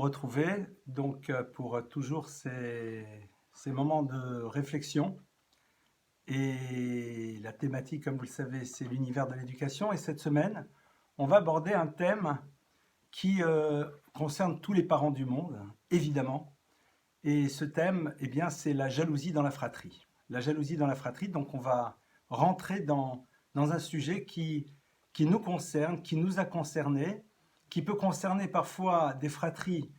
retrouver pour toujours ces moments de réflexion. Et la thématique, comme vous le savez, c'est l'univers de l'éducation. Et cette semaine, on va aborder un thème qui concerne tous les parents du monde, évidemment. Et ce thème, eh bien, c'est la jalousie dans la fratrie. La jalousie dans la fratrie, donc on va rentrer dans un sujet qui nous concerne, qui nous a concernés, qui peut concerner parfois des fratries,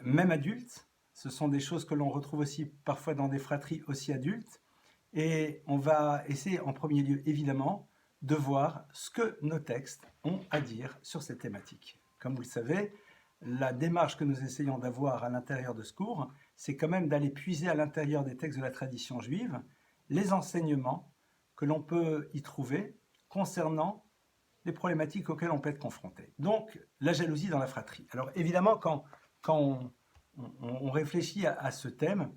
même adultes. Ce sont des choses que l'on retrouve aussi parfois dans des fratries aussi adultes. Et on va essayer en premier lieu, évidemment, de voir ce que nos textes ont à dire sur cette thématique. Comme vous le savez, la démarche que nous essayons d'avoir à l'intérieur de ce cours, c'est quand même d'aller puiser à l'intérieur des textes de la tradition juive les enseignements que l'on peut y trouver concernant les problématiques auxquelles on peut être confronté. Donc, la jalousie dans la fratrie. Alors évidemment, quand on réfléchit à ce thème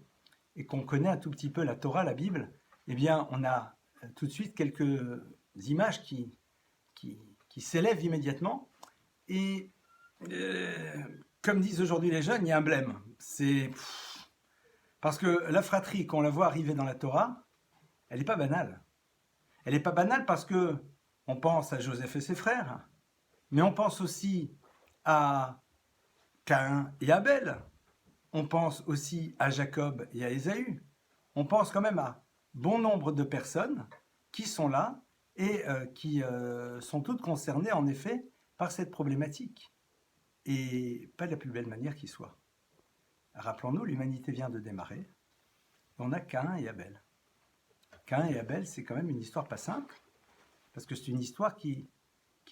et qu'on connaît un tout petit peu la Torah, la Bible, eh bien, on a tout de suite quelques images qui s'élèvent immédiatement. Et comme disent aujourd'hui les jeunes, il y a un blême. Parce que la fratrie, quand on la voit arriver dans la Torah, elle n'est pas banale. Elle n'est pas banale parce que on pense à Joseph et ses frères, mais on pense aussi à Caïn et Abel. On pense aussi à Jacob et à Ésaü. On pense quand même à bon nombre de personnes qui sont là et qui sont toutes concernées en effet par cette problématique. Et pas de la plus belle manière qui soit. Rappelons-nous, l'humanité vient de démarrer. On a Caïn et Abel. Caïn et Abel, c'est quand même une histoire pas simple, parce que c'est une histoire qui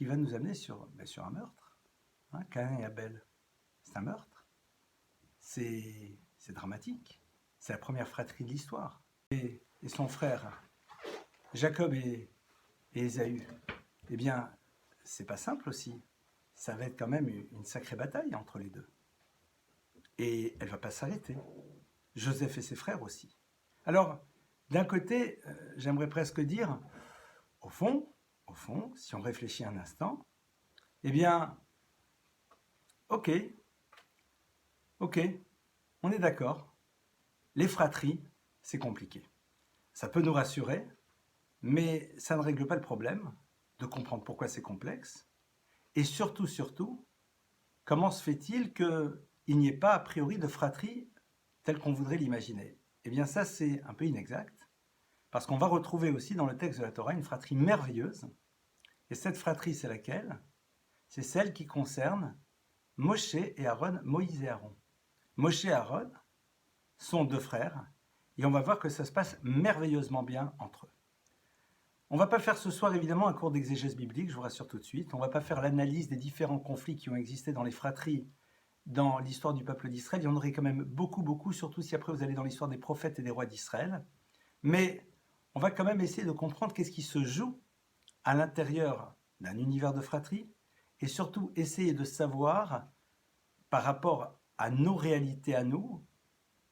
va nous amener sur un meurtre. Hein, Caïn et Abel, c'est un meurtre. C'est dramatique. C'est la première fratrie de l'histoire. Et son frère, Jacob et Ésaü, eh bien, c'est pas simple aussi. Ça va être quand même une sacrée bataille entre les deux. Et elle va pas s'arrêter. Joseph et ses frères aussi. Alors, d'un côté, j'aimerais presque dire, au fond, si on réfléchit un instant, eh bien, ok, on est d'accord. Les fratries, c'est compliqué. Ça peut nous rassurer, mais ça ne règle pas le problème de comprendre pourquoi c'est complexe. Et surtout, comment se fait-il qu'il n'y ait pas a priori de fratrie telle qu'on voudrait l'imaginer? Eh bien ça, c'est un peu inexact, parce qu'on va retrouver aussi dans le texte de la Torah une fratrie merveilleuse. Et cette fratrie, c'est laquelle? C'est celle qui concerne Moshe et Aaron, Moïse et Aaron. Moshe et Aaron sont deux frères, et on va voir que ça se passe merveilleusement bien entre eux. On ne va pas faire ce soir évidemment un cours d'exégèse biblique, je vous rassure tout de suite. On ne va pas faire l'analyse des différents conflits qui ont existé dans les fratries dans l'histoire du peuple d'Israël. Il y en aurait quand même beaucoup, surtout si après vous allez dans l'histoire des prophètes et des rois d'Israël. Mais on va quand même essayer de comprendre qu'est-ce qui se joue à l'intérieur d'un univers de fratrie et surtout essayer de savoir, par rapport à nos réalités à nous,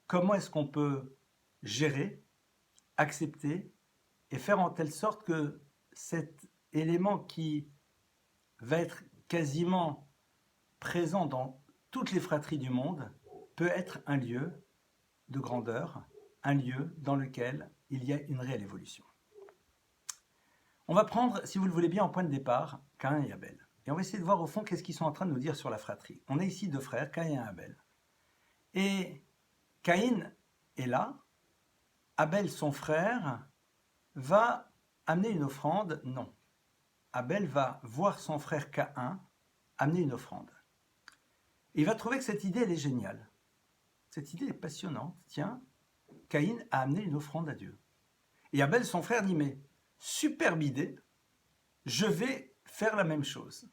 comment est-ce qu'on peut gérer, accepter et faire en telle sorte que cet élément qui va être quasiment présent dans toutes les fratries du monde peut être un lieu de grandeur, un lieu dans lequel il y a une réelle évolution. On va prendre, si vous le voulez bien, en point de départ, Caïn et Abel. Et on va essayer de voir au fond qu'est-ce qu'ils sont en train de nous dire sur la fratrie. On a ici deux frères, Caïn et Abel. Et Caïn est là, Abel, son frère, va amener une offrande? Non. Abel va voir son frère Caïn amener une offrande. Et il va trouver que cette idée, elle est géniale. Cette idée est passionnante. Tiens, Caïn a amené une offrande à Dieu. Et Abel, son frère, dit, mais superbe idée, je vais faire la même chose.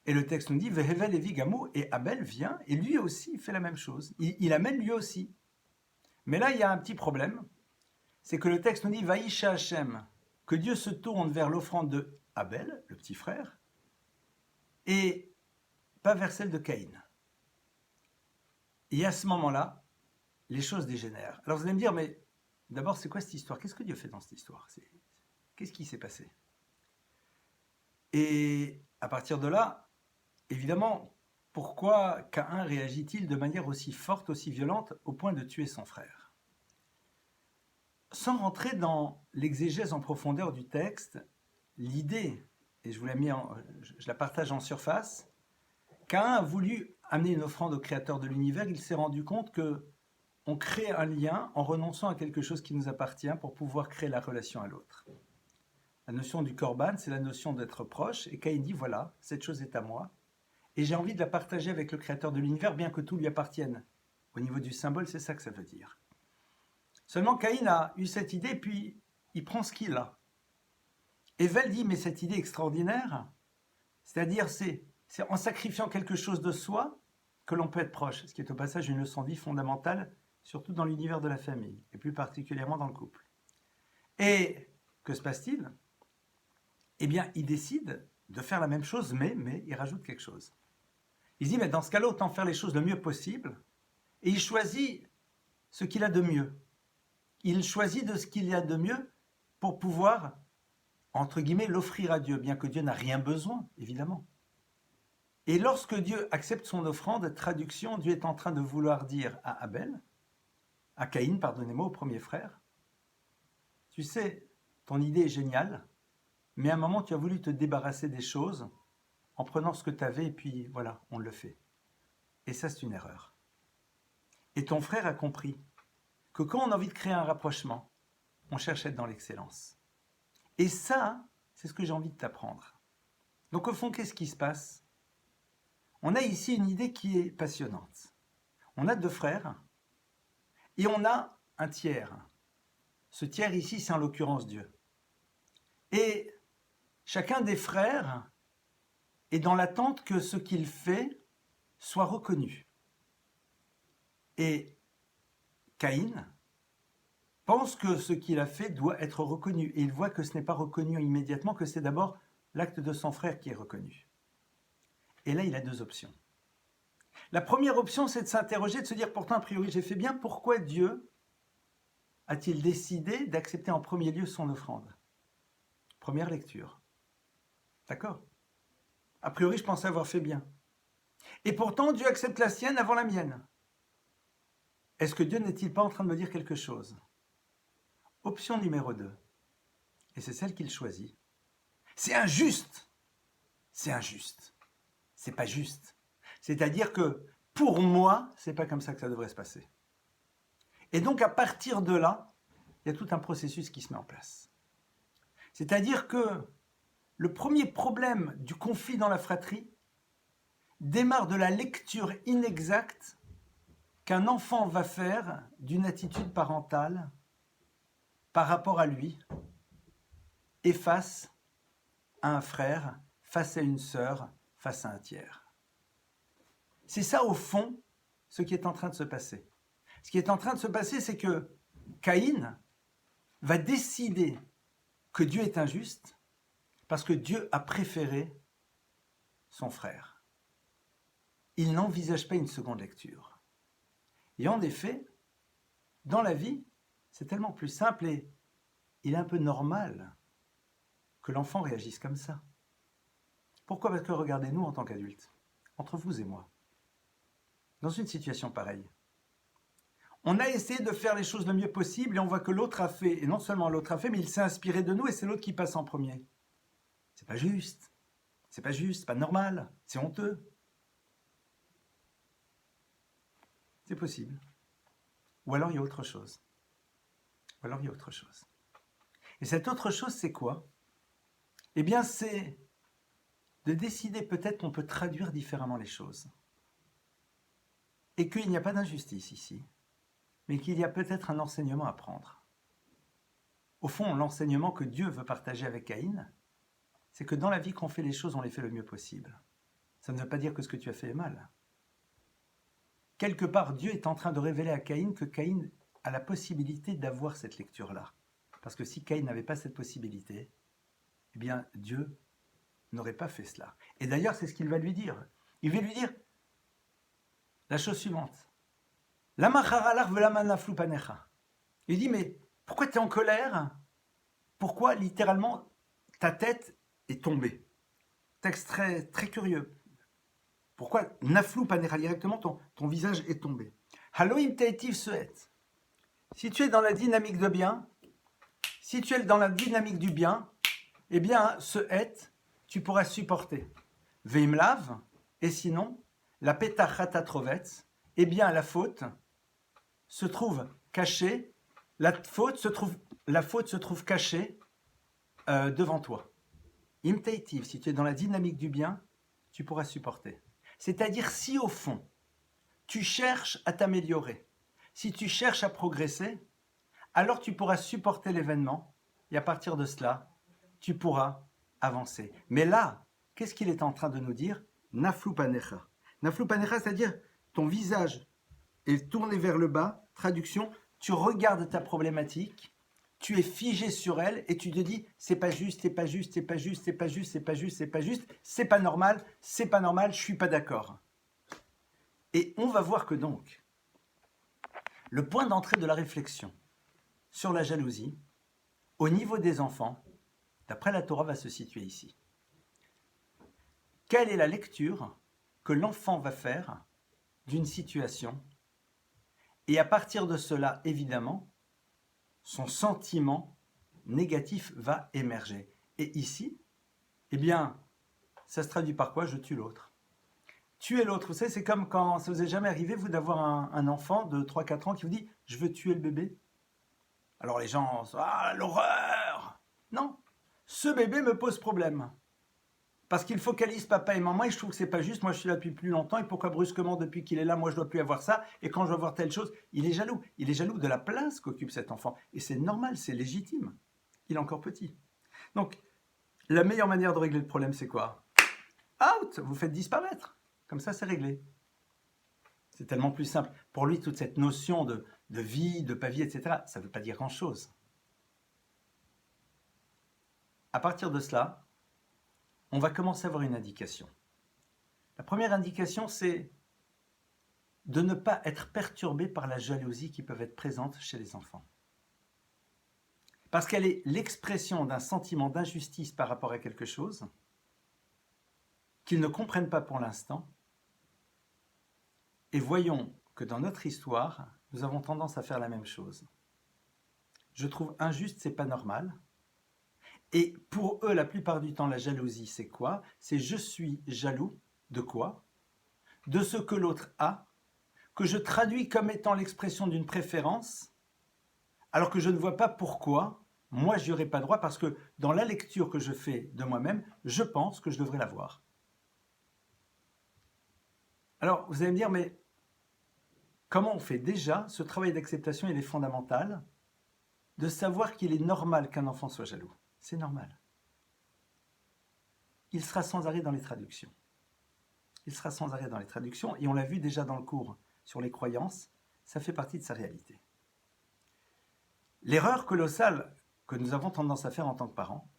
Et le texte nous dit, Vehevel Evi Gamou, et Abel vient, et lui aussi fait la même chose. Il amène lui aussi. Mais là, il y a un petit problème, c'est que le texte nous dit, Vaïsha Hashem, que Dieu se tourne vers l'offrande de Abel, le petit frère, et pas vers celle de Caïn. Et à ce moment-là, les choses dégénèrent. Alors vous allez me dire, mais d'abord, c'est quoi cette histoire? Qu'est-ce que Dieu fait dans cette histoire? Qu'est-ce qui s'est passé? Et à partir de là, évidemment, pourquoi Caïn réagit-il de manière aussi forte, aussi violente, au point de tuer son frère? Sans rentrer dans l'exégèse en profondeur du texte, l'idée, et je la partage en surface, Caïn a voulu amener une offrande au Créateur de l'univers. Il s'est rendu compte que on crée un lien en renonçant à quelque chose qui nous appartient pour pouvoir créer la relation à l'autre. La notion du korban, c'est la notion d'être proche, et Caïn dit, voilà, cette chose est à moi, et j'ai envie de la partager avec le Créateur de l'univers, bien que tout lui appartienne. Au niveau du symbole, c'est ça que ça veut dire. Seulement, Caïn a eu cette idée, puis il prend ce qu'il a. Et Vel dit, mais cette idée extraordinaire, c'est-à-dire c'est en sacrifiant quelque chose de soi que l'on peut être proche, ce qui est au passage une leçon de vie fondamentale, surtout dans l'univers de la famille, et plus particulièrement dans le couple. Et que se passe-t-il? Eh bien, il décide de faire la même chose, mais il rajoute quelque chose. Il se dit, mais dans ce cas-là, autant faire les choses le mieux possible, et il choisit ce qu'il a de mieux. Il choisit de ce qu'il y a de mieux pour pouvoir, entre guillemets, l'offrir à Dieu, bien que Dieu n'a rien besoin, évidemment. Et lorsque Dieu accepte son offrande, traduction, Dieu est en train de vouloir dire à Abel, à Caïn, pardonnez-moi, au premier frère, tu sais, ton idée est géniale, mais à un moment tu as voulu te débarrasser des choses en prenant ce que tu avais et puis voilà, on le fait. Et ça c'est une erreur. Et ton frère a compris que quand on a envie de créer un rapprochement, on cherche à être dans l'excellence. Et ça, c'est ce que j'ai envie de t'apprendre. Donc au fond, qu'est-ce qui se passe? On a ici une idée qui est passionnante. On a deux frères et on a un tiers. Ce tiers ici, c'est en l'occurrence Dieu. Et chacun des frères est dans l'attente que ce qu'il fait soit reconnu. Et Caïn pense que ce qu'il a fait doit être reconnu. Et il voit que ce n'est pas reconnu immédiatement, que c'est d'abord l'acte de son frère qui est reconnu. Et là, il a deux options. La première option, c'est de s'interroger, de se dire, pourtant, a priori, j'ai fait bien, pourquoi Dieu a-t-il décidé d'accepter en premier lieu son offrande? Première lecture. D'accord? A priori, je pensais avoir fait bien. Et pourtant, Dieu accepte la sienne avant la mienne. Est-ce que Dieu n'est-il pas en train de me dire quelque chose? Option numéro 2. Et c'est celle qu'il choisit. C'est injuste. C'est injuste. C'est pas juste. C'est-à-dire que, pour moi, c'est pas comme ça que ça devrait se passer. Et donc, à partir de là, il y a tout un processus qui se met en place. C'est-à-dire que le premier problème du conflit dans la fratrie démarre de la lecture inexacte qu'un enfant va faire d'une attitude parentale par rapport à lui et face à un frère, face à une sœur, face à un tiers. C'est ça, au fond, ce qui est en train de se passer. Ce qui est en train de se passer, c'est que Caïn va décider que Dieu est injuste parce que Dieu a préféré son frère. Il n'envisage pas une seconde lecture. Et en effet, dans la vie, c'est tellement plus simple et il est un peu normal que l'enfant réagisse comme ça. Pourquoi? Parce que regardez-nous en tant qu'adultes, entre vous et moi, dans une situation pareille. On a essayé de faire les choses le mieux possible et on voit que l'autre a fait, et non seulement l'autre a fait, mais il s'est inspiré de nous et c'est l'autre qui passe en premier. C'est pas juste, c'est pas normal, c'est honteux. C'est possible. Ou alors il y a autre chose. Et cette autre chose, c'est quoi? Eh bien, c'est de décider peut-être qu'on peut traduire différemment les choses. Et qu'il n'y a pas d'injustice ici, mais qu'il y a peut-être un enseignement à prendre. Au fond, l'enseignement que Dieu veut partager avec Caïn, c'est que dans la vie qu'on fait les choses, on les fait le mieux possible. Ça ne veut pas dire que ce que tu as fait est mal. Quelque part, Dieu est en train de révéler à Caïn que Caïn a la possibilité d'avoir cette lecture-là. Parce que si Caïn n'avait pas cette possibilité, eh bien, Dieu n'aurait pas fait cela. Et d'ailleurs, c'est ce qu'il va lui dire. Il va lui dire la chose suivante. Il dit, mais pourquoi tu es en colère? Pourquoi, littéralement, ta tête est tombée? Texte très, très curieux. Pourquoi naflou panera, directement ton visage est tombé. Haloim taïtiv sehet. Si tu es dans la dynamique de bien, si tu es dans la dynamique du bien, eh bien, ce het, tu pourras supporter. Veimlav, et sinon, la petachata trovetz, eh bien, la faute se trouve cachée, la faute se trouve cachée devant toi. Imtaitiv, si tu es dans la dynamique du bien, tu pourras supporter. C'est-à-dire, si au fond, tu cherches à t'améliorer, si tu cherches à progresser, alors tu pourras supporter l'événement, et à partir de cela, tu pourras avancer. Mais là, qu'est-ce qu'il est en train de nous dire? Naflu panecha. Naflu panecha, c'est-à-dire ton visage est tourné vers le bas. Traduction, tu regardes ta problématique, tu es figé sur elle et tu te dis c'est pas juste, c'est pas juste, c'est pas juste, c'est pas juste, c'est pas juste, c'est pas juste, c'est pas normal, je suis pas d'accord. Et on va voir que donc, le point d'entrée de la réflexion sur la jalousie, au niveau des enfants, d'après la Torah, va se situer ici. Quelle est la lecture que l'enfant va faire d'une situation? Et à partir de cela, évidemment, son sentiment négatif va émerger. Et ici, eh bien, ça se traduit par quoi? Je tue l'autre. Tuer l'autre, vous savez, c'est comme quand ça vous est jamais arrivé, vous, d'avoir un enfant de 3-4 ans qui vous dit « je veux tuer le bébé ». Alors les gens, ah, l'horreur! Non, ce bébé me pose problème. Parce qu'il focalise papa et maman et je trouve que c'est pas juste, moi je suis là depuis plus longtemps et pourquoi brusquement depuis qu'il est là, moi je dois plus avoir ça et quand je dois avoir telle chose, il est jaloux de la place qu'occupe cet enfant et c'est normal, c'est légitime, il est encore petit. Donc la meilleure manière de régler le problème c'est quoi? Out, vous faites disparaître, comme ça c'est réglé. C'est tellement plus simple. Pour lui toute cette notion de vie, de pas vie, etc., ça ne veut pas dire grand chose. À partir de cela, on va commencer à avoir une indication. La première indication, c'est de ne pas être perturbé par la jalousie qui peut être présente chez les enfants. Parce qu'elle est l'expression d'un sentiment d'injustice par rapport à quelque chose qu'ils ne comprennent pas pour l'instant. Et voyons que dans notre histoire, nous avons tendance à faire la même chose. Je trouve injuste, c'est pas normal. Et pour eux, la plupart du temps, la jalousie, c'est quoi? C'est je suis jaloux de quoi? De ce que l'autre a, que je traduis comme étant l'expression d'une préférence, alors que je ne vois pas pourquoi moi j'y aurais pas droit, parce que dans la lecture que je fais de moi-même, je pense que je devrais l'avoir. Alors, vous allez me dire, mais comment on fait? Déjà, ce travail d'acceptation, il est fondamental, de savoir qu'il est normal qu'un enfant soit jaloux. C'est normal. Il sera sans arrêt dans les traductions. Il sera sans arrêt dans les traductions, et on l'a vu déjà dans le cours sur les croyances, ça fait partie de sa réalité. L'erreur colossale que nous avons tendance à faire en tant que parents,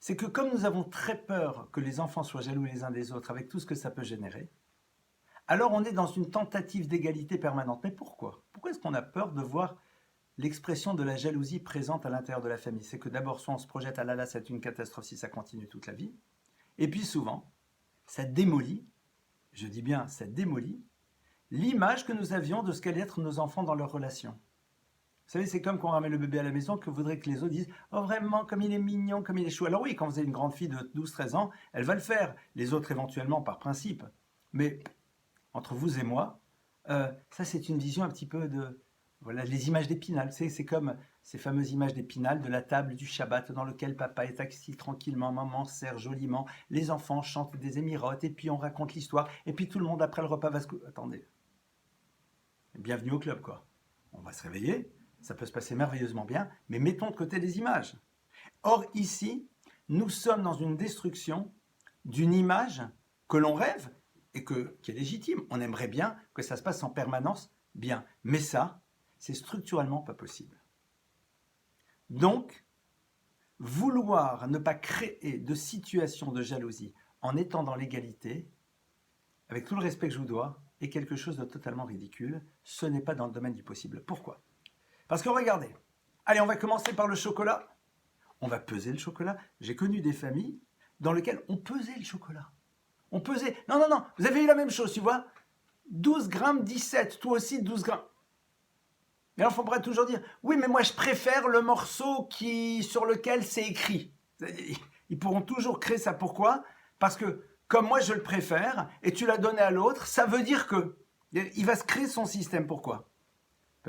c'est que comme nous avons très peur que les enfants soient jaloux les uns des autres avec tout ce que ça peut générer, alors on est dans une tentative d'égalité permanente. Mais pourquoi? Pourquoi est-ce qu'on a peur de voir l'expression de la jalousie présente à l'intérieur de la famille? C'est que d'abord, soit on se projette, ah là là, c'est une catastrophe si ça continue toute la vie. Et puis souvent, ça démolit, je dis bien ça démolit, l'image que nous avions de ce qu'allaient être nos enfants dans leur relation. Vous savez, c'est comme quand on ramène le bébé à la maison, que vous voudrez que les autres disent « Oh vraiment, comme il est mignon, comme il est chou ». Alors oui, quand vous avez une grande fille de 12-13 ans, elle va le faire. Les autres éventuellement par principe. Mais entre vous et moi, ça c'est une vision un petit peu de... Voilà, les images d'Épinal, c'est comme ces fameuses images d'Épinal de la table du Shabbat dans lequel papa est assis tranquillement, maman sert joliment, les enfants chantent des émirotes et puis on raconte l'histoire et puis tout le monde après le repas va se... Attendez, bienvenue au club quoi. On va se réveiller, ça peut se passer merveilleusement bien, mais mettons de côté les images. Or ici, nous sommes dans une destruction d'une image que l'on rêve et qui est légitime. On aimerait bien que ça se passe en permanence bien, mais ça, c'est structurellement pas possible. Donc, vouloir ne pas créer de situation de jalousie en étant dans l'égalité, avec tout le respect que je vous dois, est quelque chose de totalement ridicule. Ce n'est pas dans le domaine du possible. Pourquoi? Parce que regardez, allez, on va commencer par le chocolat. On va peser le chocolat. J'ai connu des familles dans lesquelles on pesait le chocolat. On pesait. Non, non, non, vous avez eu la même chose, tu vois. 12 grammes, 17, toi aussi 12 grammes. Et l'enfant pourra toujours dire, oui, mais moi je préfère le morceau sur lequel c'est écrit. Ils pourront toujours créer ça. Pourquoi? Parce que comme moi je le préfère et tu l'as donné à l'autre, ça veut dire que il va se créer son système. Pourquoi?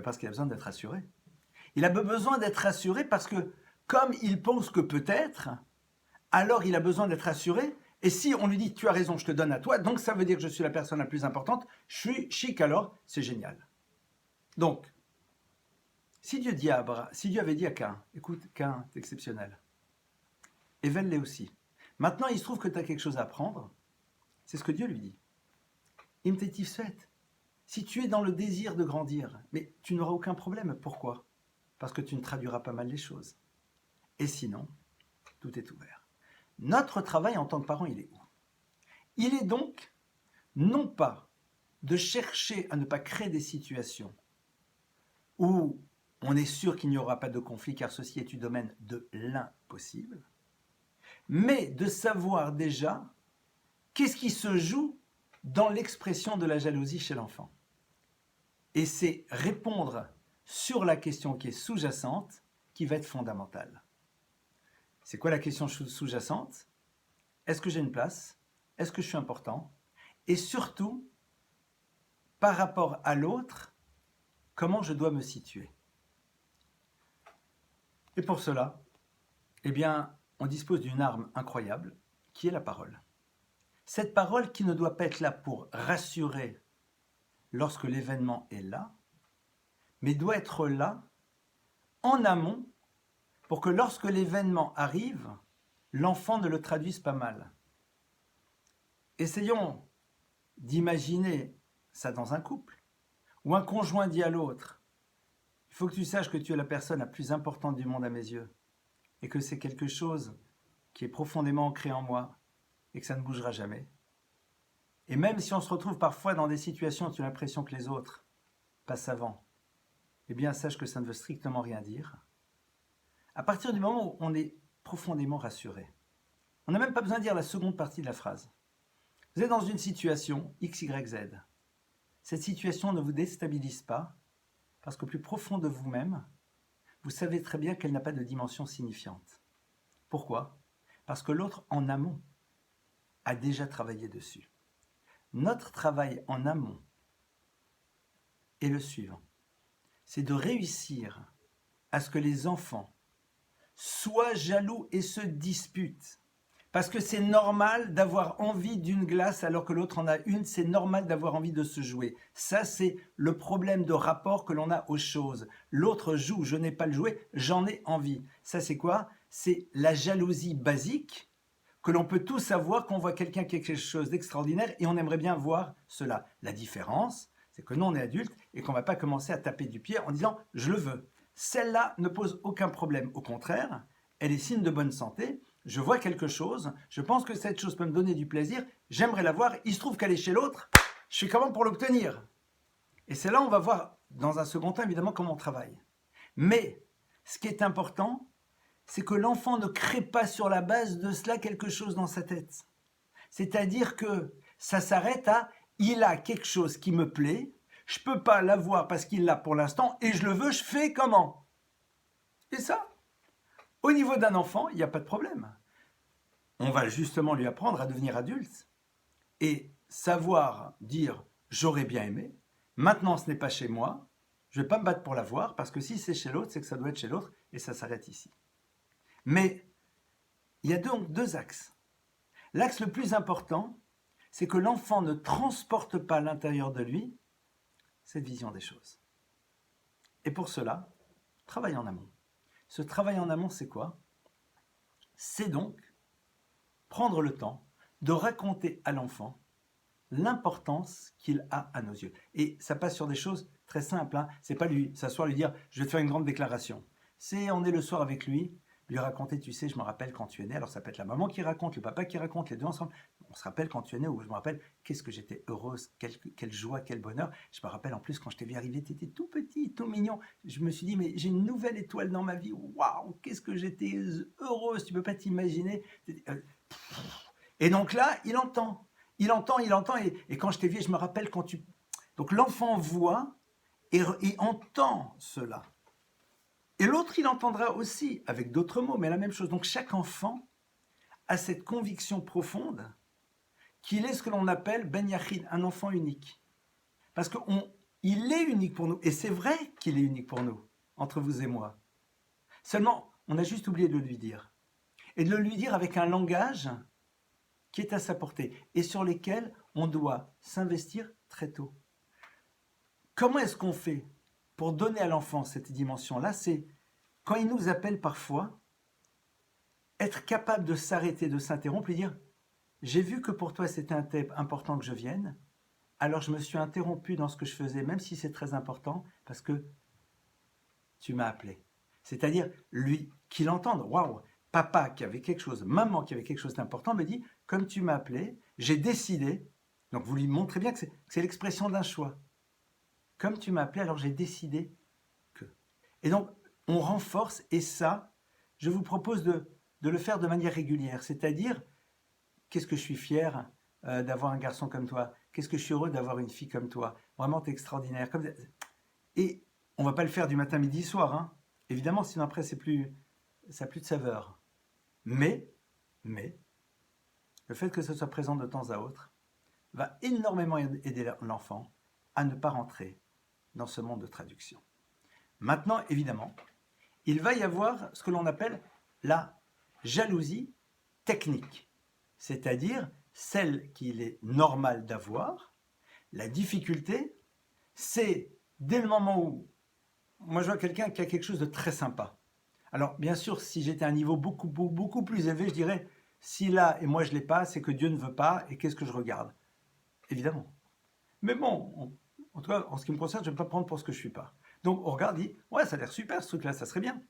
Parce qu'il a besoin d'être rassuré. Il a besoin d'être rassuré parce que comme il pense que peut-être, alors il a besoin d'être rassuré. Et si on lui dit tu as raison, je te donne à toi, donc ça veut dire que je suis la personne la plus importante, je suis chic, alors c'est génial. Donc, si Dieu avait dit à Cain, écoute, Cain, t'es exceptionnel, Ével l'est aussi. Maintenant, il se trouve que tu as quelque chose à apprendre, c'est ce que Dieu lui dit. Im tetiv svet. Si tu es dans le désir de grandir, mais tu n'auras aucun problème. Pourquoi? Parce que tu ne traduiras pas mal les choses. Et sinon, tout est ouvert. Notre travail en tant que parent, il est où? Il est donc non pas de chercher à ne pas créer des situations où on est sûr qu'il n'y aura pas de conflit, car ceci est du domaine de l'impossible, mais de savoir déjà qu'est-ce qui se joue dans l'expression de la jalousie chez l'enfant. Et c'est répondre sur la question qui est sous-jacente qui va être fondamentale. C'est quoi la question sous-jacente? Est-ce que j'ai une place? Est-ce que je suis important? Et surtout, par rapport à l'autre, comment je dois me situer? Et pour cela, eh bien, on dispose d'une arme incroyable, qui est la parole. Cette parole qui ne doit pas être là pour rassurer lorsque l'événement est là, mais doit être là en amont pour que lorsque l'événement arrive, l'enfant ne le traduise pas mal. Essayons d'imaginer ça dans un couple, où un conjoint dit à l'autre, il faut que tu saches que tu es la personne la plus importante du monde à mes yeux, et que c'est quelque chose qui est profondément ancré en moi, et que ça ne bougera jamais. Et même si on se retrouve parfois dans des situations où tu as l'impression que les autres passent avant, eh bien sache que ça ne veut strictement rien dire. À partir du moment où on est profondément rassuré, on n'a même pas besoin de dire la seconde partie de la phrase. Vous êtes dans une situation X, Y, Z. Cette situation ne vous déstabilise pas, parce qu'au plus profond de vous-même, vous savez très bien qu'elle n'a pas de dimension signifiante. Pourquoi? Parce que l'autre, en amont, a déjà travaillé dessus. Notre travail en amont est le suivant. C'est de réussir à ce que les enfants soient jaloux et se disputent. Parce que c'est normal d'avoir envie d'une glace alors que l'autre en a une, c'est normal d'avoir envie de se jouer. Ça, c'est le problème de rapport que l'on a aux choses. L'autre joue, je n'ai pas le jouet, j'en ai envie. Ça, c'est quoi? C'est la jalousie basique que l'on peut tous avoir quand on voit quelqu'un qui a quelque chose d'extraordinaire et on aimerait bien voir cela. La différence, c'est que nous, on est adultes et qu'on ne va pas commencer à taper du pied en disant « je le veux ». Celle-là ne pose aucun problème. Au contraire, elle est signe de bonne santé. Je vois quelque chose, je pense que cette chose peut me donner du plaisir, j'aimerais la voir, il se trouve qu'elle est chez l'autre, je fais comment pour l'obtenir? Et c'est là on va voir, dans un second temps, évidemment, comment on travaille. Mais, ce qui est important, c'est que l'enfant ne crée pas sur la base de cela quelque chose dans sa tête. C'est-à-dire que ça s'arrête à « il a quelque chose qui me plaît, je ne peux pas l'avoir parce qu'il l'a pour l'instant, et je le veux, je fais comment ?» Et ça, au niveau d'un enfant, il n'y a pas de problème. On va justement lui apprendre à devenir adulte et savoir dire « j'aurais bien aimé, maintenant ce n'est pas chez moi, je ne vais pas me battre pour l'avoir parce que si c'est chez l'autre, c'est que ça doit être chez l'autre et ça s'arrête ici. » Mais il y a donc deux axes. L'axe le plus important, c'est que l'enfant ne transporte pas à l'intérieur de lui cette vision des choses. Et pour cela, travail en amont. Ce travail en amont, c'est quoi? C'est donc prendre le temps de raconter à l'enfant l'importance qu'il a à nos yeux. Et ça passe sur des choses très simples. Hein. C'est pas lui s'asseoir, lui dire « je vais te faire une grande déclaration ». C'est on est le soir avec lui, lui raconter, tu sais, je me rappelle quand tu es né. Alors ça peut être la maman qui raconte, le papa qui raconte, les deux ensemble. On se rappelle quand tu es né, ou je me rappelle, qu'est-ce que j'étais heureuse, quelle joie, quel bonheur. Je me rappelle en plus quand je t'ai vu arriver, tu étais tout petit, tout mignon. Je me suis dit, mais j'ai une nouvelle étoile dans ma vie. Waouh, qu'est-ce que j'étais heureuse, tu peux pas t'imaginer. Et donc là, il entend. il entend, et quand j'étais vieille, je me rappelle quand tu... Donc l'enfant voit et entend cela. Et l'autre, il entendra aussi, avec d'autres mots, mais la même chose. Donc chaque enfant a cette conviction profonde qu'il est ce que l'on appelle Ben Yachid, un enfant unique. Parce qu'il est unique pour nous, et c'est vrai qu'il est unique pour nous, entre vous et moi. Seulement, on a juste oublié de lui dire. Et de le lui dire avec un langage qui est à sa portée, et sur lesquels on doit s'investir très tôt. Comment est-ce qu'on fait pour donner à l'enfant cette dimension-là? C'est, quand il nous appelle parfois, être capable de s'arrêter, de s'interrompre et dire « J'ai vu que pour toi c'était important que je vienne, alors je me suis interrompu dans ce que je faisais, même si c'est très important, parce que tu m'as appelé. » C'est-à-dire, lui, qu'il entende, waouh, papa qui avait quelque chose, maman qui avait quelque chose d'important me dit « Comme tu m'as appelé, j'ai décidé. » Donc vous lui montrez bien que c'est l'expression d'un choix. « Comme tu m'as appelé, alors j'ai décidé que. » Et donc, on renforce, et ça, je vous propose de le faire de manière régulière. C'est-à-dire, qu'est-ce que je suis fier d'avoir un garçon comme toi. Qu'est-ce que je suis heureux d'avoir une fille comme toi. Vraiment, t'es extraordinaire. Et on ne va pas le faire du matin, midi, soir. Hein. Évidemment, sinon après, ça n'a plus de saveur. Mais, le fait que ce soit présent de temps à autre va énormément aider l'enfant à ne pas rentrer dans ce monde de traduction. Maintenant, évidemment, il va y avoir ce que l'on appelle la jalousie technique, c'est-à-dire celle qu'il est normal d'avoir. La difficulté, c'est dès le moment où moi je vois quelqu'un qui a quelque chose de très sympa. Alors bien sûr, si j'étais à un niveau beaucoup plus élevé, je dirais, s'il a et moi je ne l'ai pas, c'est que Dieu ne veut pas, et qu'est-ce que je regarde? Évidemment. Mais bon, en tout cas, en ce qui me concerne, je ne vais pas prendre pour ce que je ne suis pas. Donc on regarde, dit, ouais, ça a l'air super ce truc-là, ça serait bien.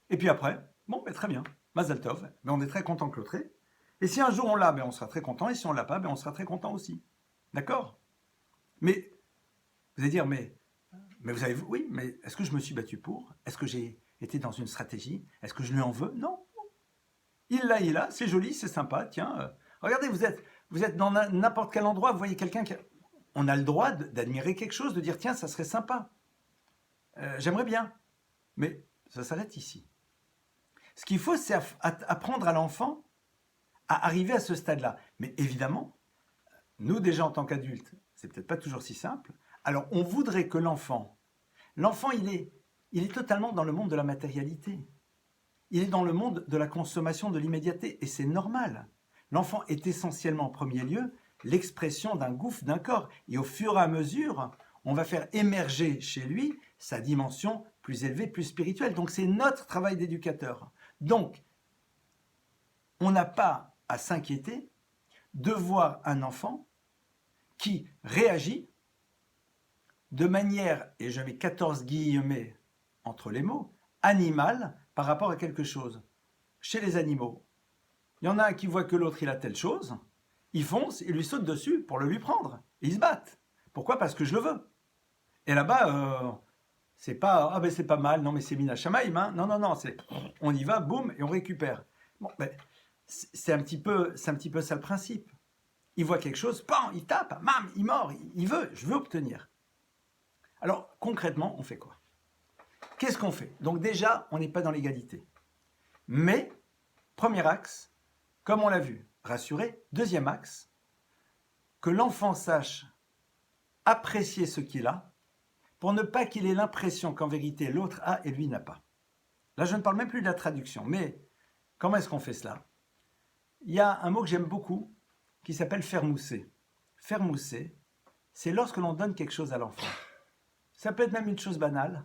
Et puis après, bon, ben, très bien, Mazal Tov, ben, on est très content que l'autre ait. Et si un jour on l'a, ben, on sera très content, et si on ne l'a pas, ben, on sera très content aussi. D'accord? Mais, vous allez dire, mais vous avez, oui, mais est-ce que je me suis battu pour? Est-ce que j'ai été dans une stratégie? Est-ce que je lui en veux? Non. Il l'a, c'est joli, c'est sympa, tiens. Regardez, vous êtes dans n'importe quel endroit, vous voyez quelqu'un qui... On a le droit d'admirer quelque chose, de dire, tiens, ça serait sympa. J'aimerais bien. Mais ça s'arrête ici. Ce qu'il faut, c'est apprendre à l'enfant à arriver à ce stade-là. Mais évidemment, nous déjà en tant qu'adultes, c'est peut-être pas toujours si simple. Alors on voudrait que l'enfant, il est totalement dans le monde de la matérialité. Il est dans le monde de la consommation, de l'immédiateté, et c'est normal. L'enfant est essentiellement en premier lieu l'expression d'un gouffre, d'un corps. Et au fur et à mesure, on va faire émerger chez lui sa dimension plus élevée, plus spirituelle. Donc c'est notre travail d'éducateur. Donc, on n'a pas à s'inquiéter de voir un enfant qui réagit de manière, et je mets 14 guillemets entre les mots, animale par rapport à quelque chose. Chez les animaux, il y en a un qui voit que l'autre il a telle chose, il fonce, il lui saute dessus pour le lui prendre, et ils se battent. Pourquoi? Parce que je le veux. Et là-bas, c'est pas, ah ben c'est pas mal, non mais c'est Mina Shamaïm, hein. Non, c'est, on y va, boum, et on récupère. Bon, ben, c'est un petit peu ça le principe. Il voit quelque chose, pam, il tape, mam, il mord, il veut, je veux obtenir. Alors, concrètement, on fait quoi? Qu'est-ce qu'on fait? Donc déjà, on n'est pas dans l'égalité. Mais, premier axe, comme on l'a vu, rassurer. Deuxième axe, que l'enfant sache apprécier ce qu'il a, pour ne pas qu'il ait l'impression qu'en vérité l'autre a et lui n'a pas. Là, je ne parle même plus de la traduction, mais comment est-ce qu'on fait cela? Il y a un mot que j'aime beaucoup qui s'appelle faire mousser. Faire mousser, c'est lorsque l'on donne quelque chose à l'enfant. Ça peut être même une chose banale,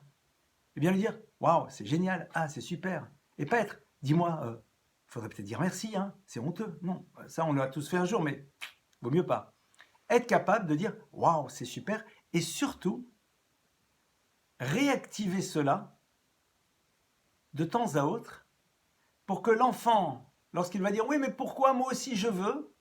et bien lui dire « Waouh, c'est génial, ah, c'est super !» Et pas être « Dis-moi, faudrait peut-être dire merci, hein, c'est honteux. » Non, ça on l'a tous fait un jour, mais vaut mieux pas. Être capable de dire « Waouh, c'est super !» et surtout, réactiver cela de temps à autre pour que l'enfant, lorsqu'il va dire « Oui, mais pourquoi moi aussi je veux ?»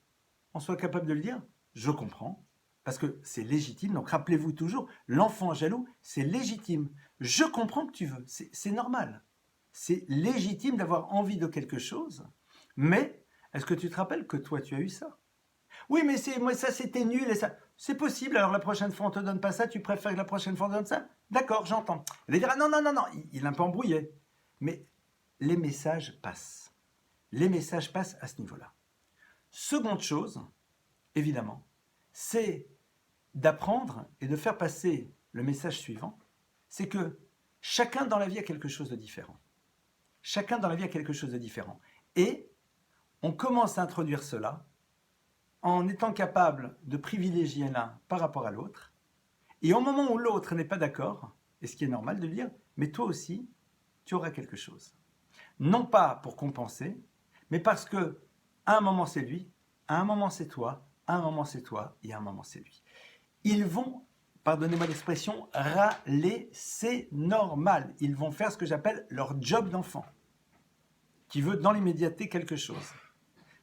on soit capable de lui dire « Je comprends. » Parce que c'est légitime, donc rappelez-vous toujours, l'enfant jaloux, c'est légitime. Je comprends que tu veux, c'est normal. C'est légitime d'avoir envie de quelque chose, mais est-ce que tu te rappelles que toi tu as eu ça? Oui, mais moi, ça, c'était nul et ça. C'est possible, alors la prochaine fois, on te donne pas ça, tu préfères que la prochaine fois, on te donne ça? D'accord, j'entends. Elle va dire, ah non, non, non, non, il est un peu embrouillé. Mais les messages passent. Les messages passent à ce niveau-là. Seconde chose, évidemment, c'est d'apprendre et de faire passer le message suivant, c'est que chacun dans la vie a quelque chose de différent. Chacun dans la vie a quelque chose de différent. Et on commence à introduire cela en étant capable de privilégier l'un par rapport à l'autre. Et au moment où l'autre n'est pas d'accord, et ce qui est normal de dire, mais toi aussi, tu auras quelque chose. Non pas pour compenser, mais parce que à un moment c'est lui, à un moment c'est toi, à un moment c'est toi, et à un moment c'est lui. Ils vont, pardonnez-moi l'expression, râler, c'est normal. Ils vont faire ce que j'appelle leur job d'enfant, qui veut dans l'immédiateté quelque chose.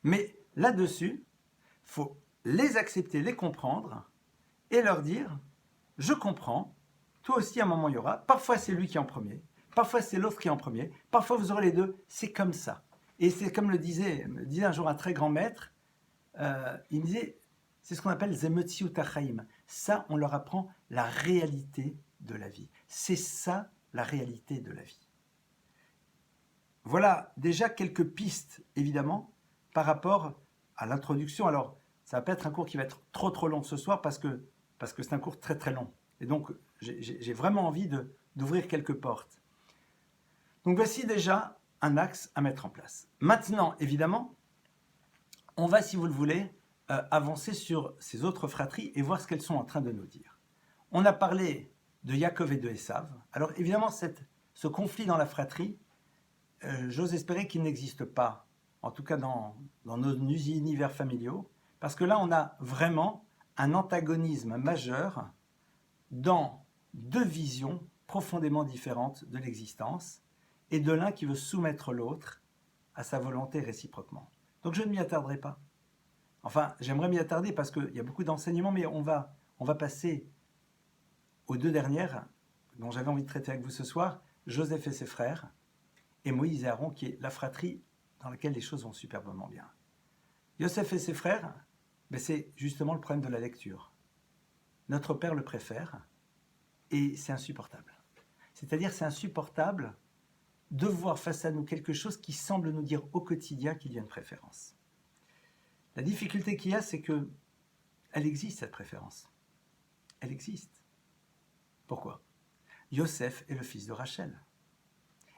Mais là-dessus, il faut les accepter, les comprendre, et leur dire, je comprends, toi aussi à un moment il y aura, parfois c'est lui qui est en premier, parfois c'est l'autre qui est en premier, parfois vous aurez les deux, c'est comme ça. Et c'est comme me disait un jour un très grand maître, il me disait, c'est ce qu'on appelle Zemetziut HaChaim. Ça, on leur apprend la réalité de la vie. C'est ça la réalité de la vie. Voilà déjà quelques pistes, évidemment, par rapport à l'introduction. Alors, ça va pas être un cours qui va être trop long ce soir parce que c'est un cours très long. Et donc, j'ai vraiment envie d'ouvrir quelques portes. Donc, voici déjà un axe à mettre en place. Maintenant, évidemment, on va, si vous le voulez, avancer sur ces autres fratries et voir ce qu'elles sont en train de nous dire. On a parlé de Yaakov et de Esav. Alors, évidemment, ce conflit dans la fratrie, j'ose espérer qu'il n'existe pas, en tout cas dans nos univers familiaux, parce que là, on a vraiment un antagonisme majeur dans deux visions profondément différentes de l'existence et de l'un qui veut soumettre l'autre à sa volonté réciproquement. Donc je ne m'y attarderai pas. Enfin, j'aimerais m'y attarder parce qu'il y a beaucoup d'enseignements, mais on va passer aux deux dernières dont j'avais envie de traiter avec vous ce soir, Joseph et ses frères, et Moïse et Aaron, qui est la fratrie dans laquelle les choses vont superbement bien. Yosef et ses frères, c'est justement le problème de la lecture. Notre père le préfère, et c'est insupportable. C'est-à-dire, c'est insupportable de voir face à nous quelque chose qui semble nous dire au quotidien qu'il y a une préférence. La difficulté qu'il y a, c'est que elle existe, cette préférence. Elle existe. Pourquoi? Yosef est le fils de Rachel.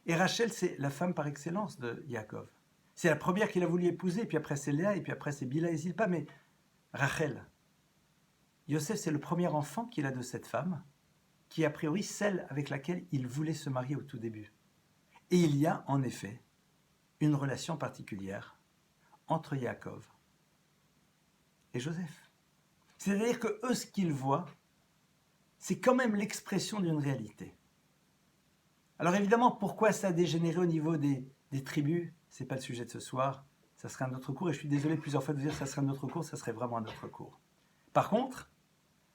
Et Rachel, c'est la femme par excellence de Yaakov. C'est la première qu'il a voulu épouser, puis après c'est Léa, et puis après c'est Bila et Zilpa, mais Rachel. Yosef, c'est le premier enfant qu'il a de cette femme, qui est a priori celle avec laquelle il voulait se marier au tout début. Et il y a en effet une relation particulière entre Yaakov et Joseph. C'est-à-dire que eux, ce qu'ils voient, c'est quand même l'expression d'une réalité. Alors évidemment, pourquoi ça a dégénéré au niveau des tribus? C'est pas le sujet de ce soir, ça serait un autre cours, et je suis désolé plusieurs fois de vous dire que ça serait un autre cours, ça serait vraiment un autre cours. Par contre,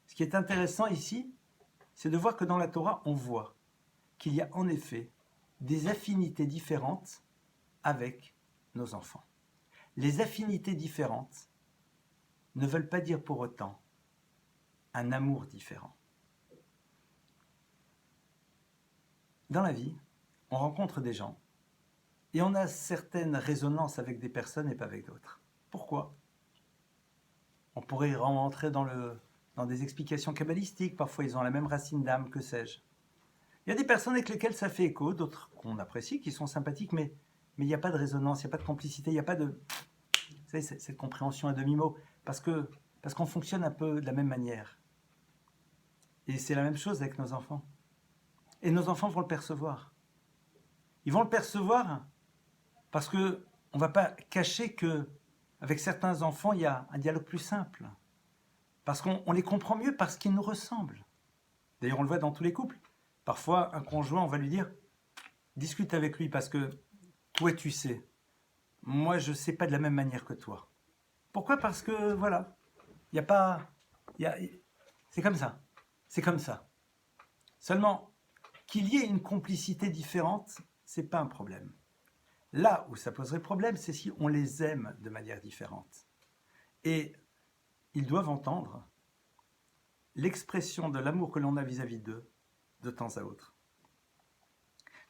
ce qui est intéressant ici, c'est de voir que dans la Torah, on voit qu'il y a en effet des affinités différentes avec nos enfants. Les affinités différentes ne veulent pas dire pour autant un amour différent. Dans la vie, on rencontre des gens et on a certaines résonances avec des personnes et pas avec d'autres. Pourquoi? On pourrait rentrer dans des explications kabbalistiques, parfois ils ont la même racine d'âme, que sais-je. Il y a des personnes avec lesquelles ça fait écho, d'autres qu'on apprécie, qui sont sympathiques, mais il n'y a pas de résonance, il n'y a pas de complicité, il n'y a pas de... Vous savez, cette compréhension à demi-mot, parce qu'on fonctionne un peu de la même manière. Et c'est la même chose avec nos enfants. Et nos enfants vont le percevoir. Ils vont le percevoir parce qu'on ne va pas cacher qu'avec certains enfants, il y a un dialogue plus simple. Parce qu'on les comprend mieux, parce qu'ils nous ressemblent. D'ailleurs, on le voit dans tous les couples. Parfois, un conjoint, on va lui dire « Discute avec lui parce que toi, tu sais. Moi, je ne sais pas de la même manière que toi. » Pourquoi? Parce que, voilà, il n'y a pas... c'est comme ça. C'est comme ça. Seulement, qu'il y ait une complicité différente, ce n'est pas un problème. Là où ça poserait problème, c'est si on les aime de manière différente. Et ils doivent entendre l'expression de l'amour que l'on a vis-à-vis d'eux de temps à autre.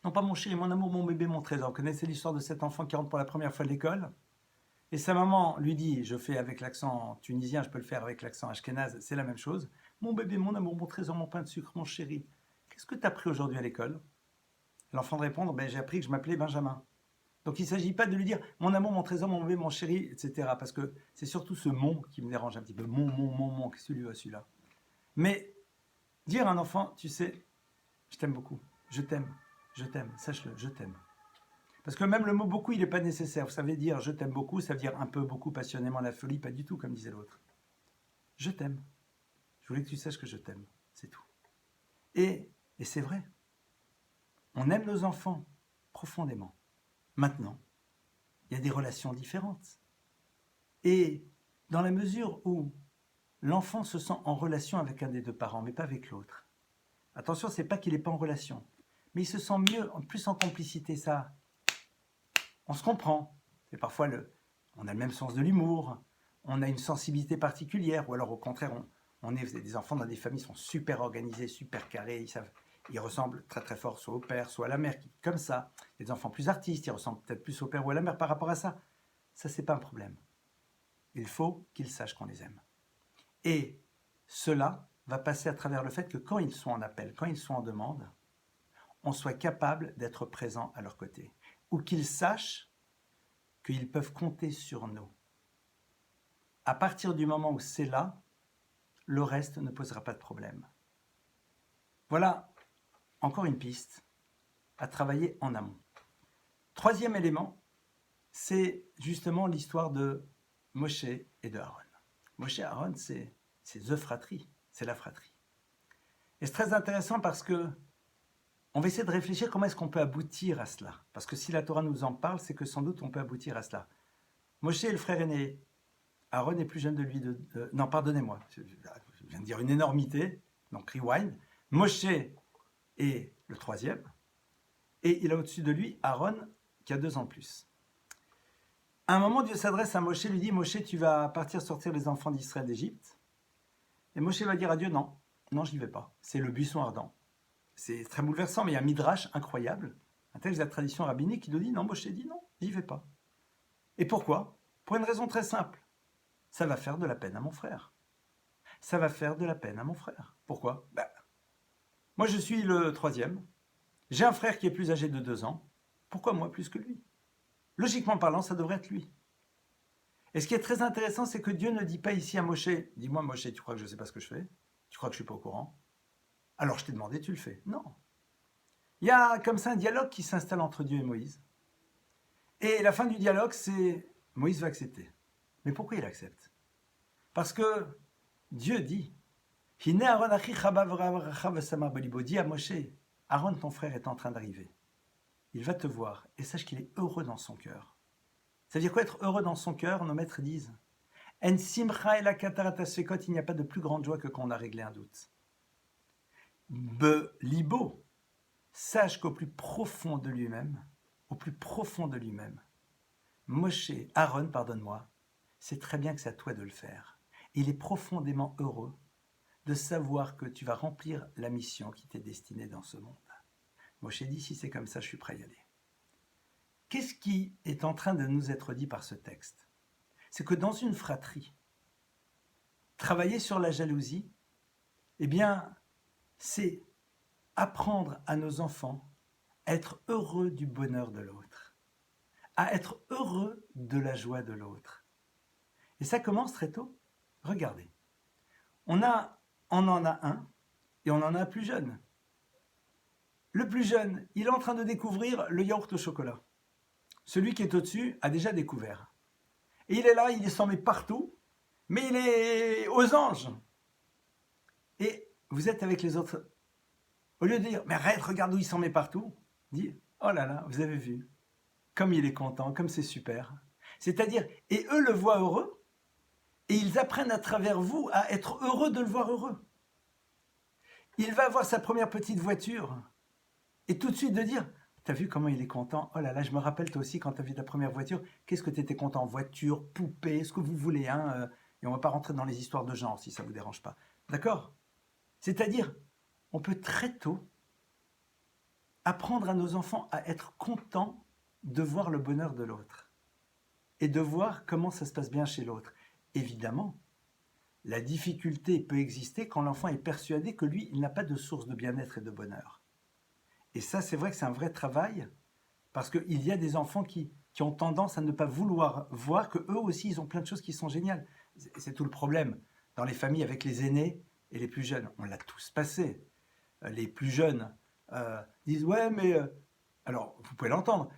Non pas mon chéri, mon amour, mon bébé, mon trésor. Vous connaissez l'histoire de cet enfant qui rentre pour la première fois à l'école? Et sa maman lui dit, je fais avec l'accent tunisien, je peux le faire avec l'accent ashkénaze, c'est la même chose. Mon bébé, mon amour, mon trésor, mon pain de sucre, mon chéri, qu'est-ce que tu as appris aujourd'hui à l'école? L'enfant de répondre, ben, j'ai appris que je m'appelais Benjamin. Donc il ne s'agit pas de lui dire mon amour, mon trésor, mon bébé, mon chéri, etc. Parce que c'est surtout ce mon qui me dérange un petit peu. Mon, qu'est-ce que lui a celui-là? Mais dire à un enfant, tu sais, je t'aime beaucoup, je t'aime, sache-le, je t'aime. Parce que même le mot beaucoup, il n'est pas nécessaire. Vous savez dire je t'aime beaucoup, ça veut dire un peu, beaucoup, passionnément, la folie, pas du tout, comme disait l'autre. Je t'aime. Je voulais que tu saches que je t'aime, c'est tout. Et c'est vrai. On aime nos enfants profondément. Maintenant, il y a des relations différentes. Et dans la mesure où l'enfant se sent en relation avec un des deux parents, mais pas avec l'autre. Attention, c'est pas qu'il n'est pas en relation, mais il se sent mieux, plus en complicité, ça. On se comprend. C'est parfois on a le même sens de l'humour, on a une sensibilité particulière, ou alors au contraire, on est des enfants dans des familles qui sont super organisées, super carrées, ils ressemblent très très fort soit au père, soit à la mère, comme ça. Les enfants plus artistes, ils ressemblent peut-être plus au père ou à la mère par rapport à ça. Ça, c'est pas un problème. Il faut qu'ils sachent qu'on les aime. Et cela va passer à travers le fait que quand ils sont en appel, quand ils sont en demande, on soit capable d'être présent à leur côté. Ou qu'ils sachent qu'ils peuvent compter sur nous. À partir du moment où c'est là, le reste ne posera pas de problème. Voilà encore une piste à travailler en amont. Troisième élément, c'est justement l'histoire de Moshe et de Aaron. Moshe et Aaron, c'est the fratrie, c'est la fratrie. Et c'est très intéressant parce que on va essayer de réfléchir comment est-ce qu'on peut aboutir à cela. Parce que si la Torah nous en parle, c'est que sans doute on peut aboutir à cela. Moshe est le frère aîné. Aaron est plus jeune de lui. Non, pardonnez-moi, je viens de dire une énormité, donc rewind. Moshe est le troisième. Et il a au-dessus de lui Aaron, qui a 2 ans de plus. À un moment, Dieu s'adresse à Moshe, lui dit, Moshe, tu vas partir sortir les enfants d'Israël d'Égypte. Et Moshe va dire à Dieu, non, je n'y vais pas. C'est le buisson ardent. C'est très bouleversant, mais il y a un midrash incroyable, un texte de la tradition rabbinique qui nous dit, non, Moshe dit, non, j'y vais pas. Et pourquoi? Pour une raison très simple. Ça va faire de la peine à mon frère. Ça va faire de la peine à mon frère. Pourquoi? Moi, je suis le troisième. J'ai un frère qui est plus âgé de 2 ans. Pourquoi moi plus que lui? Logiquement parlant, ça devrait être lui. Et ce qui est très intéressant, c'est que Dieu ne dit pas ici à Moshe, dis-moi Moshe, tu crois que je ne sais pas ce que je fais? Tu crois que je ne suis pas au courant? Alors je t'ai demandé, tu le fais. Non. Il y a comme ça un dialogue qui s'installe entre Dieu et Moïse. Et la fin du dialogue, c'est Moïse va accepter. Mais pourquoi il accepte? Parce que Dieu dit, dis à Moshe, Aaron, ton frère, est en train d'arriver. Il va te voir et sache qu'il est heureux dans son cœur. Ça veut dire quoi être heureux dans son cœur? Nos maîtres disent, En simcha el katarat sekot, il n'y a pas de plus grande joie que quand on a réglé un doute. Libo, sache qu'au plus profond de lui-même, Moshe, Aaron, pardonne-moi, c'est très bien que c'est à toi de le faire. Il est profondément heureux de savoir que tu vas remplir la mission qui t'est destinée dans ce monde. Moshe dit, si c'est comme ça, je suis prêt à y aller. Qu'est-ce qui est en train de nous être dit par ce texte? C'est que dans une fratrie, travailler sur la jalousie, eh bien, c'est apprendre à nos enfants à être heureux du bonheur de l'autre, à être heureux de la joie de l'autre. Et ça commence très tôt. Regardez, on en a un et on en a un plus jeune. Le plus jeune, il est en train de découvrir le yaourt au chocolat. Celui qui est au-dessus a déjà découvert. Et il est là, il s'en met partout, mais il est aux anges. Et vous êtes avec les autres. Au lieu de dire, mais arrête, regarde où il s'en met partout, dit, oh là là, vous avez vu, comme il est content, comme c'est super. C'est-à-dire, et eux le voient heureux, et ils apprennent à travers vous à être heureux de le voir heureux. Il va avoir sa première petite voiture, et tout de suite de dire, t'as vu comment il est content? Oh là là, je me rappelle toi aussi quand t'as vu ta première voiture, qu'est-ce que t'étais content? Voiture, poupée, ce que vous voulez, hein, Et on ne va pas rentrer dans les histoires de genre, si ça ne vous dérange pas. D'accord? C'est-à-dire, on peut très tôt apprendre à nos enfants à être contents de voir le bonheur de l'autre et de voir comment ça se passe bien chez l'autre. Évidemment, la difficulté peut exister quand l'enfant est persuadé que lui, il n'a pas de source de bien-être et de bonheur. Et ça, c'est vrai que c'est un vrai travail, parce qu'il y a des enfants qui ont tendance à ne pas vouloir voir qu'eux aussi, ils ont plein de choses qui sont géniales. C'est tout le problème dans les familles avec les aînés et les plus jeunes. On l'a tous passé. Les plus jeunes disent « Ouais, mais... alors, vous pouvez l'entendre.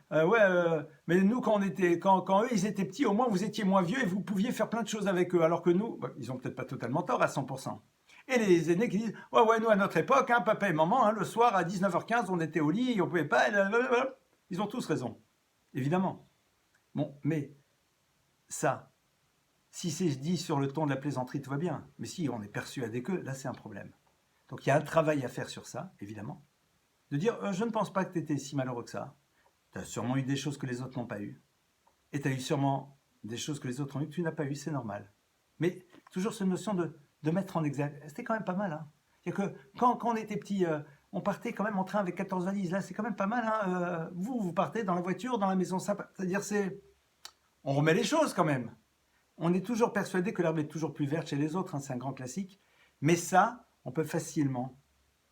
Mais nous, quand eux, ils étaient petits, au moins, vous étiez moins vieux et vous pouviez faire plein de choses avec eux. Alors que nous, ils ont peut-être pas totalement tort à 100%. Et les aînés qui disent « Ouais, nous, à notre époque, hein, papa et maman, hein, le soir, à 19h15, on était au lit, on pouvait pas... » Ils ont tous raison, évidemment. Bon, mais ça, si c'est dit sur le ton de la plaisanterie, tout va bien. Mais si on est persuadé que, là, c'est un problème. Donc, il y a un travail à faire sur ça, évidemment. De dire, je ne pense pas que tu étais si malheureux que ça. Tu as sûrement eu des choses que les autres n'ont pas eues. Et tu as eu sûrement des choses que les autres ont eues que tu n'as pas eues, c'est normal. Mais toujours cette notion de mettre en exergue. C'était quand même pas mal. Hein. C'est-à-dire que quand on était petit, on partait quand même en train avec 14 valises. Là, c'est quand même pas mal. Hein. Vous partez dans la voiture, dans la maison. C'est-à-dire, on remet les choses quand même. On est toujours persuadé que l'herbe est toujours plus verte chez les autres. Hein, c'est un grand classique. Mais ça, on peut facilement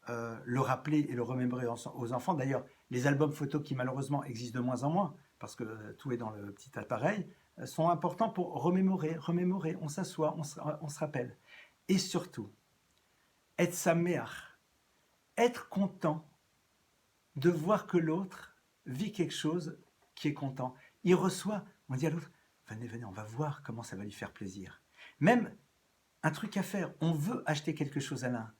le rappeler et le remémorer aux enfants. D'ailleurs, les albums photos qui malheureusement existent de moins en moins, parce que tout est dans le petit appareil, sont importants pour remémorer. On s'assoit, on se rappelle. Et surtout, être saméach, être content de voir que l'autre vit quelque chose qui est content. Il reçoit, on dit à l'autre, venez, on va voir comment ça va lui faire plaisir. Même un truc à faire, on veut acheter quelque chose à l'un.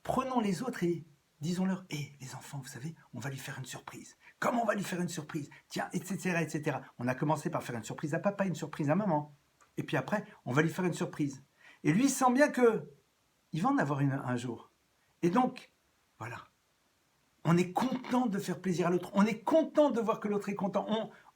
Prenons les autres et disons-leur, les enfants, vous savez, on va lui faire une surprise. Comment on va lui faire une surprise? Tiens, etc., etc. On a commencé par faire une surprise à papa, une surprise à maman. Et puis après, on va lui faire une surprise. Et lui, il sent bien qu'il va en avoir une un jour. Et donc, voilà. On est content de faire plaisir à l'autre. On est content de voir que l'autre est content.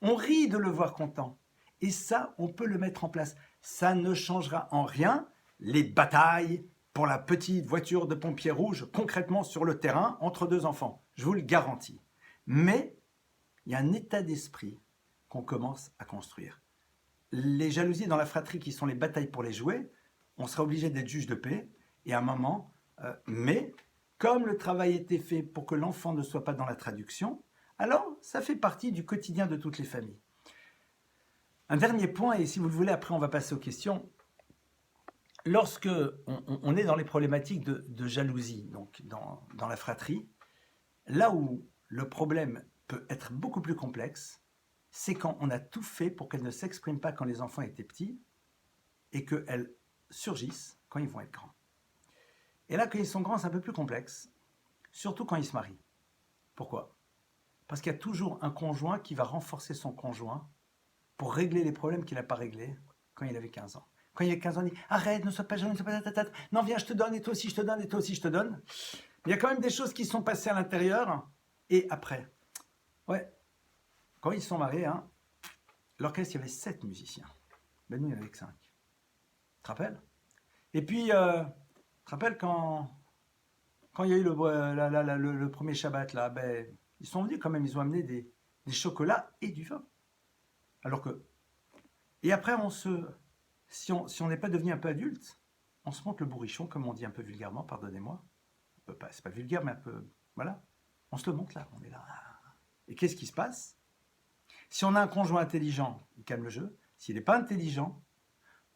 On rit de le voir content. Et ça, on peut le mettre en place. Ça ne changera en rien les batailles pour la petite voiture de pompier rouge, concrètement sur le terrain, entre deux enfants. Je vous le garantis. Mais il y a un état d'esprit qu'on commence à construire. Les jalousies dans la fratrie qui sont les batailles pour les jouets, on sera obligé d'être juge de paix, et à un moment, mais comme le travail était fait pour que l'enfant ne soit pas dans la traduction, alors ça fait partie du quotidien de toutes les familles. Un dernier point, et si vous le voulez, après on va passer aux questions. Lorsque on est dans les problématiques de jalousie, donc dans la fratrie, là où le problème peut être beaucoup plus complexe, c'est quand on a tout fait pour qu'elle ne s'exprime pas quand les enfants étaient petits et qu'elles surgissent quand ils vont être grands. Et là, quand ils sont grands, c'est un peu plus complexe, surtout quand ils se marient. Pourquoi? Parce qu'il y a toujours un conjoint qui va renforcer son conjoint pour régler les problèmes qu'il n'a pas réglés quand il avait 15 ans. Quand il y a 15 ans, il dit « Arrête, ne sois pas jaloux, ne sois pas tatata. Non, viens, je te donne, et toi aussi je te donne, et toi aussi je te donne. » Il y a quand même des choses qui sont passées à l'intérieur, et après. Ouais, quand ils se sont mariés, hein, l'orchestre, il y avait 7 musiciens. Ben nous, il n'y en avait que 5. Tu te rappelles? Et puis, tu te rappelles quand il y a eu le premier Shabbat, là, ben, ils sont venus quand même, ils ont amené des chocolats et du vin. Alors que... Et après, si on n'est pas devenu un peu adulte, on se monte le bourrichon, comme on dit un peu vulgairement, pardonnez-moi. C'est pas vulgaire, mais un peu... Voilà. On se le monte là, on est là. Et qu'est-ce qui se passe? Si on a un conjoint intelligent, il calme le jeu. S'il n'est pas intelligent,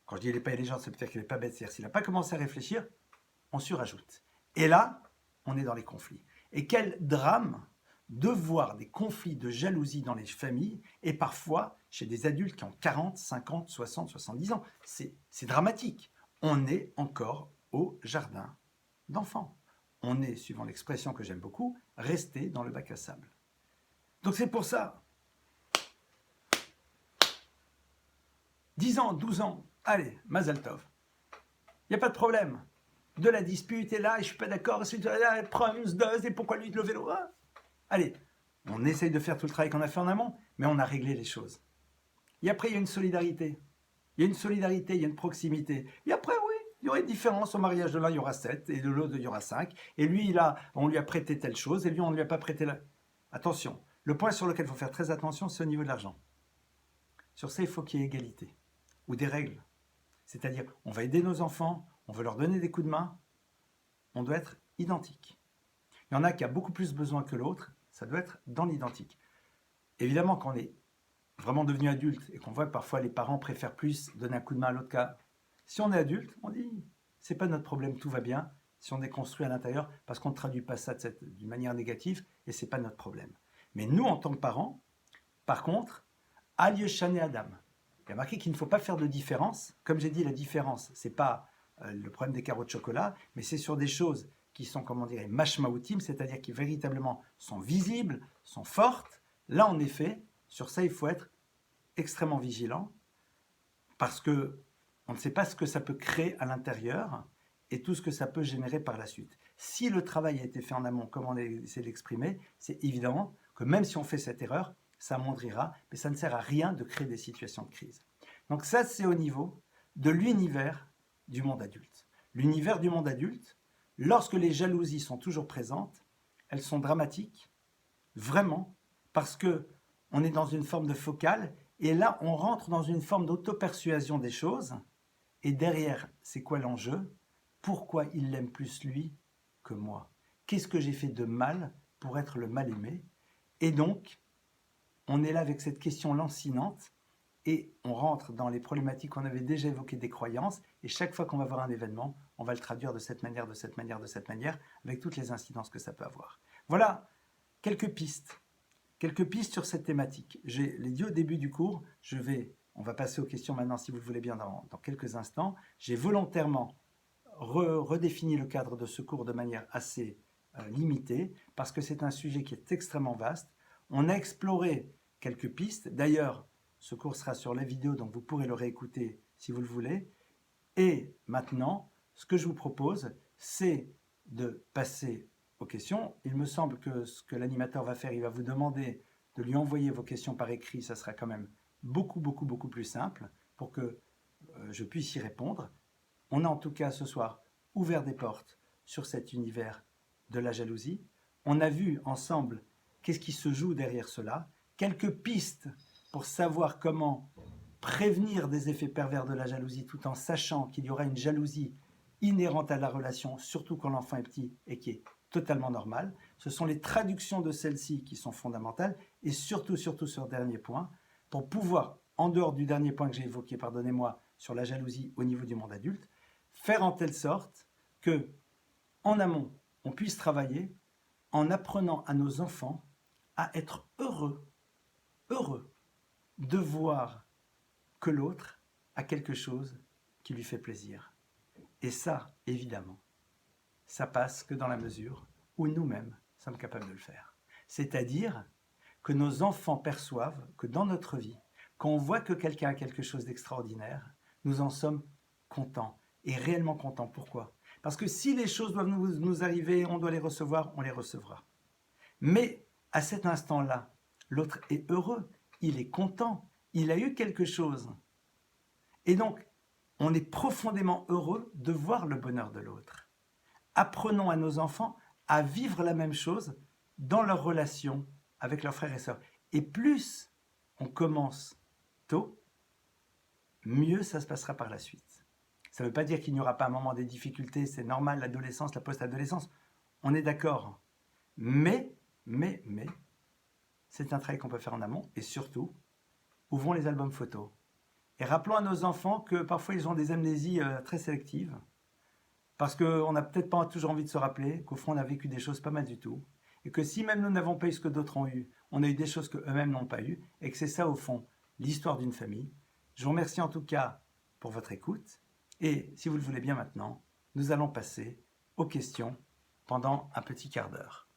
quand je dis il n'est pas intelligent, c'est peut-être qu'il n'est pas bête, c'est-à-dire s'il n'a pas commencé à réfléchir, on surajoute. Et là, on est dans les conflits. Et quel drame de voir des conflits de jalousie dans les familles, et parfois chez des adultes qui ont 40, 50, 60, 70 ans. C'est dramatique. On est encore au jardin d'enfants. On est, suivant l'expression que j'aime beaucoup, resté dans le bac à sable. Donc c'est pour ça. 10 ans, 12 ans, allez, Mazal Tov. Il n'y a pas de problème. De la dispute, et là, je ne suis pas d'accord, c'est là, proms, dose, et pourquoi lui le vélo, hein? Allez, on essaye de faire tout le travail qu'on a fait en amont, mais on a réglé les choses. Et après, il y a une solidarité. Il Il y a une solidarité, il y a une proximité. Et après, oui, il y aura une différence. Au mariage de l'un, il y aura 7, et de l'autre, il y aura 5. Et lui, on lui a prêté telle chose, et lui, on ne lui a pas prêté la... Attention, le point sur lequel il faut faire très attention, c'est au niveau de l'argent. Sur ça, il faut qu'il y ait égalité, ou des règles. C'est-à-dire, on va aider nos enfants, on veut leur donner des coups de main, on doit être identique. Il y en a qui a beaucoup plus besoin que l'autre, ça doit être dans l'identique. Évidemment, quand on est vraiment devenu adulte et qu'on voit que parfois les parents préfèrent plus donner un coup de main à l'autre cas, si on est adulte, on dit c'est pas notre problème, tout va bien. Si on est construit à l'intérieur, parce qu'on ne traduit pas ça d'une manière négative et c'est pas notre problème. Mais nous, en tant que parents, par contre, Al Yeshan et Adam, il y a marqué qu'il ne faut pas faire de différence. Comme j'ai dit, la différence, c'est pas le problème des carreaux de chocolat, mais c'est sur des choses qui sont, comment dire, mashmaoutim, c'est-à-dire qui véritablement sont visibles, sont fortes. Là, en effet, sur ça, il faut être extrêmement vigilant parce que on ne sait pas ce que ça peut créer à l'intérieur et tout ce que ça peut générer par la suite. Si le travail a été fait en amont, comme on a essayé de l'exprimer, c'est évident que même si on fait cette erreur, ça amoindrira, mais ça ne sert à rien de créer des situations de crise. Donc ça, c'est au niveau de l'univers du monde adulte. L'univers du monde adulte, lorsque les jalousies sont toujours présentes, elles sont dramatiques, vraiment, parce que on est dans une forme de focale, et là, on rentre dans une forme d'auto-persuasion des choses, et derrière, c'est quoi l'enjeu? Pourquoi il l'aime plus lui que moi? Qu'est-ce que j'ai fait de mal pour être le mal-aimé? Et donc, on est là avec cette question lancinante, et on rentre dans les problématiques qu'on avait déjà évoquées des croyances, et chaque fois qu'on va voir un événement, on va le traduire de cette manière, de cette manière, de cette manière, avec toutes les incidences que ça peut avoir. Voilà quelques pistes sur cette thématique. Je l'ai dit au début du cours, on va passer aux questions maintenant si vous le voulez bien dans quelques instants. J'ai volontairement redéfini le cadre de ce cours de manière assez limitée, parce que c'est un sujet qui est extrêmement vaste. On a exploré quelques pistes. D'ailleurs, ce cours sera sur la vidéo, donc vous pourrez le réécouter si vous le voulez. Et maintenant, ce que je vous propose, c'est de passer aux questions. Il me semble que ce que l'animateur va faire, il va vous demander de lui envoyer vos questions par écrit. Ça sera quand même beaucoup plus simple pour que je puisse y répondre. On a en tout cas ce soir ouvert des portes sur cet univers de la jalousie. On a vu ensemble qu'est-ce qui se joue derrière cela, quelques pistes pour savoir comment prévenir des effets pervers de la jalousie tout en sachant qu'il y aura une jalousie inhérente à la relation, surtout quand l'enfant est petit et qui est totalement normale. Ce sont les traductions de celle-ci qui sont fondamentales et surtout sur le dernier point, pour pouvoir, en dehors du dernier point que j'ai évoqué, pardonnez-moi, sur la jalousie au niveau du monde adulte, faire en telle sorte que, en amont, on puisse travailler en apprenant à nos enfants à être heureux de voir que l'autre a quelque chose qui lui fait plaisir. Et ça, évidemment, ça passe que dans la mesure où nous-mêmes sommes capables de le faire. C'est-à-dire que nos enfants perçoivent que dans notre vie, quand on voit que quelqu'un a quelque chose d'extraordinaire, nous en sommes contents, et réellement contents. Pourquoi? Parce que si les choses doivent nous arriver, on doit les recevoir, on les recevra. Mais à cet instant-là, l'autre est heureux, il est content, il a eu quelque chose. Et donc, on est profondément heureux de voir le bonheur de l'autre. Apprenons à nos enfants à vivre la même chose dans leur relation avec leurs frères et sœurs. Et plus on commence tôt, mieux ça se passera par la suite. Ça ne veut pas dire qu'il n'y aura pas un moment des difficultés, c'est normal, l'adolescence, la post-adolescence, on est d'accord. Mais, c'est un travail qu'on peut faire en amont, et surtout, ouvrons les albums photos. Et rappelons à nos enfants que parfois ils ont des amnésies très sélectives, parce qu'on n'a peut-être pas toujours envie de se rappeler qu'au fond on a vécu des choses pas mal du tout, et que si même nous n'avons pas eu ce que d'autres ont eu, on a eu des choses qu'eux-mêmes n'ont pas eues, et que c'est ça au fond l'histoire d'une famille. Je vous remercie en tout cas pour votre écoute, et si vous le voulez bien maintenant, nous allons passer aux questions pendant un petit quart d'heure.